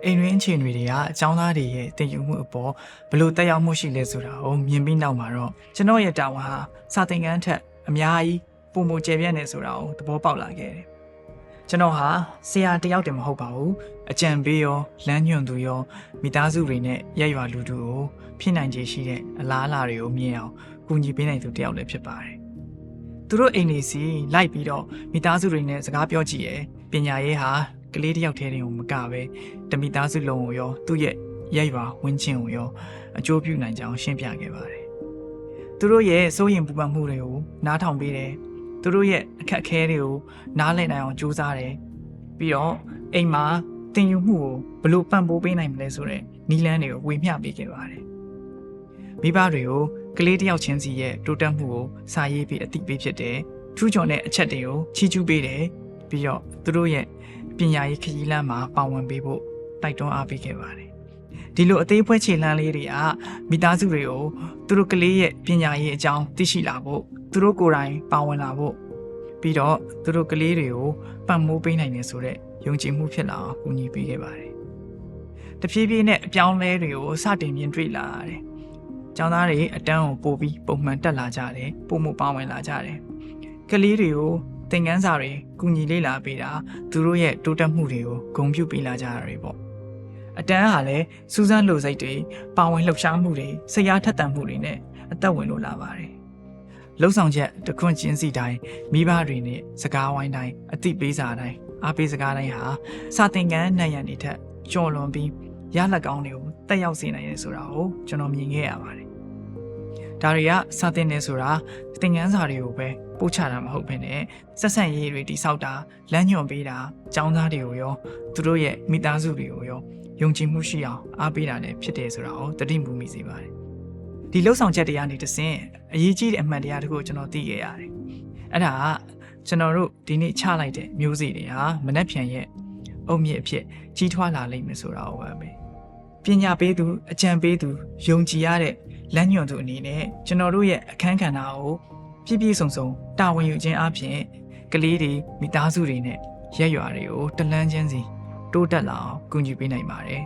အိမ်တွင်းအခြေအနေတွေကအကြောင်းသားတွေရဲ့တင်ယူမှုအပေါ်ဘလို့တက်ရောက်မှုရှိလဲဆိုတာကိုမြင်ပြီးနောက်မှာတော့ကျွန်တော်ရဲ့တာဝန်ဟာစာသင်ခန်းထက်အများကြီးပုံမကျပြန့်နေဆိုတာကိုသဘောပေါက်လာခဲ့တယ်။ကျွန်တော်ဟာဆရာတယောက်တည်းမဟုတ်ပါဘူး။အကြံပေးရောလမ်းညွှန်သူရောမိသားစုတွေနဲ့ရက်ရွာလူထုကိုဖြစ်နိုင်ခြေရှိတဲ့အလားအလာတွေကိုမြင်အောင်ကူညီပေးနိုင်သူတယောက်လည်းဖြစ်ပါတယ်။သူတို့အိမ်နေစီလိုက်ပြီးတော့မိသားစုတွေနဲ့စကားပြောကြည့်ရယ်ပညာရေးဟာကလေးတယောက်တည်းတင်ကိုမကပဲတမိသားစုလုံးကိုရောသူ့ရဲ့ရက်ရွာဝင်းချင်းကိုရောအကျိုးပြုနိုင်ကြအောင်ရှင်းပြခဲ့ပါတယ်။သူတို့ရဲ့စိုးရင်ပူပန်မှုတွေကိုနားထောင်ပေးတယ်။သူတို့ရဲ့အခက်အခဲတွေကိုနားလည်နိုင်အောင်ကြိုးစားတယ်။ပြီးတော့အိမ်မှာတင်ယူမှုကိုဘလို့ပံ့ပိုးပေးနိုင်မလဲဆိုတဲ့နည်းလမ်းတွေကိုဝေမျှပေးခဲ့ပါတယ်။မိဘတွေကိုကလေးတယောက်ချင်းစီရဲ့တိုးတက်မှုကိုစာရေးပြီးအသိပေးဖြစ်တယ်။ထူးချွန်တဲ့အချက်တွေကိုချီးကျူးပေးတယ်။ပြီးတော့သူတို့ရဲ့ပညာရေးခရီးလမ်းမှာပါဝင်ပေးဖို့တိုက်တွန်းအားပေးခဲ့ပါတယ်။ဒီလိုအသေးဖွဲခြေလှမ်းလေးတွေကမိသားစုတွေကိုသူတို့ကလေးရဲ့ပညာရေးအကြောင်းသိရှိလာဖို့သူတို့ကိုယ်တိုင်ပါဝင်လာဖို့ပြီးတော့သူတို့ကလေးတွေကိုပံ့ပိုးပေးနိုင်တယ်ဆိုတဲ့ယုံကြည်မှုဖြစ်လာအောင်ကူညီပေးခဲ့ပါတယ်။တဖြည်းဖြည်းနဲ့အပြောင်းလဲတွေကိုစတင်မြင်တွေ့လာရတယ်။ကျောင်းသားတွေအတန်းကိုပို့ပြီးပုံမှန်တက်လာကြတယ်။ပုံမှုပါဝင်လာကြတယ်။ကလေးတွေကိုသင်ခန်းစာတွေကူညီလေ့လာပေးတာသူတို့ရဲ့တိုးတက်မှုတွေကိုဂုဏ်ပြုပေးလာကြတာတွေပေါ့အတန်းဟာလည်းစူးစမ်းလိုစိတ်တွေပါဝင်လှုပ်ရှားမှုတွေစိတ်အားထက်သန်မှုတွေနဲ့အသက်ဝင်လို့လာပါတယ်လှုပ်ဆောင်ချက်တစ်ခွန်းချင်းစီတိုင်းမိဘတွေနဲ့စကားဝိုင်းတိုင်းအသိပေးစာတိုင်းအားပေးစကားတိုင်းဟာစာသင်ခန်းနဲ့ရန်တွေထက်ကျော်လွန်ပြီးရလက်ကောင်းတွေကိုတက်ရောက်စေနိုင်တယ်ဆိုတာကိုကျွန်တော်မြင်ခဲ့ရပါတယ်ဒါတွေကစာသင်နေဆိုတာသင်ခန်းစာတွေကိုပဲပို့ချတာမဟုတ်ဘဲနဲ့ဆက်ဆံရေးတွေတိဆောက်တာလမ်းညွှန်ပေးတာကျောင်းသားတွေကိုရောသူတို့ရဲ့မိသားစုတွေကိုရောယုံကြည်မှုရှိအောင်အားပေးတာလည်းဖြစ်တယ်ဆိုတာကိုသတိမူမိစေပါတယ်ဒီလှုပ်ဆောင်ချက်တရားနေတဆင့်အရေးကြီးတဲ့အမှန်တရားတခုကိုကျွန်တော်သိခဲ့ရတယ်အဲ့ဒါကကျွန်တော်တို့ဒီနေ့ချလိုက်တဲ့မျိုးစေ့တွေဟာမနှက်ဖြန်ရဲ့အုံမြင့်အဖြစ်ကြီးထွားလာလိမ့်မယ်ဆိုတာကိုပဲပညာပေးသူအကြံပေးသူယုံကြည်ရတဲ့လမ်းညွှန်သူအနေနဲ့ကျွန်တော်တို့ရဲ့အခန်းကဏ္ဍကိုပြည့်ပြည့်စုံစုံတာဝန်ယူခြင်းအပြင်ကလေးတွေမိသားစုတွေနဲ့ရက်ရွာတွေကိုတလန်းချင်းစီတိုးတက်လာအောင်ကူညီပေးနိုင်ပါတယ်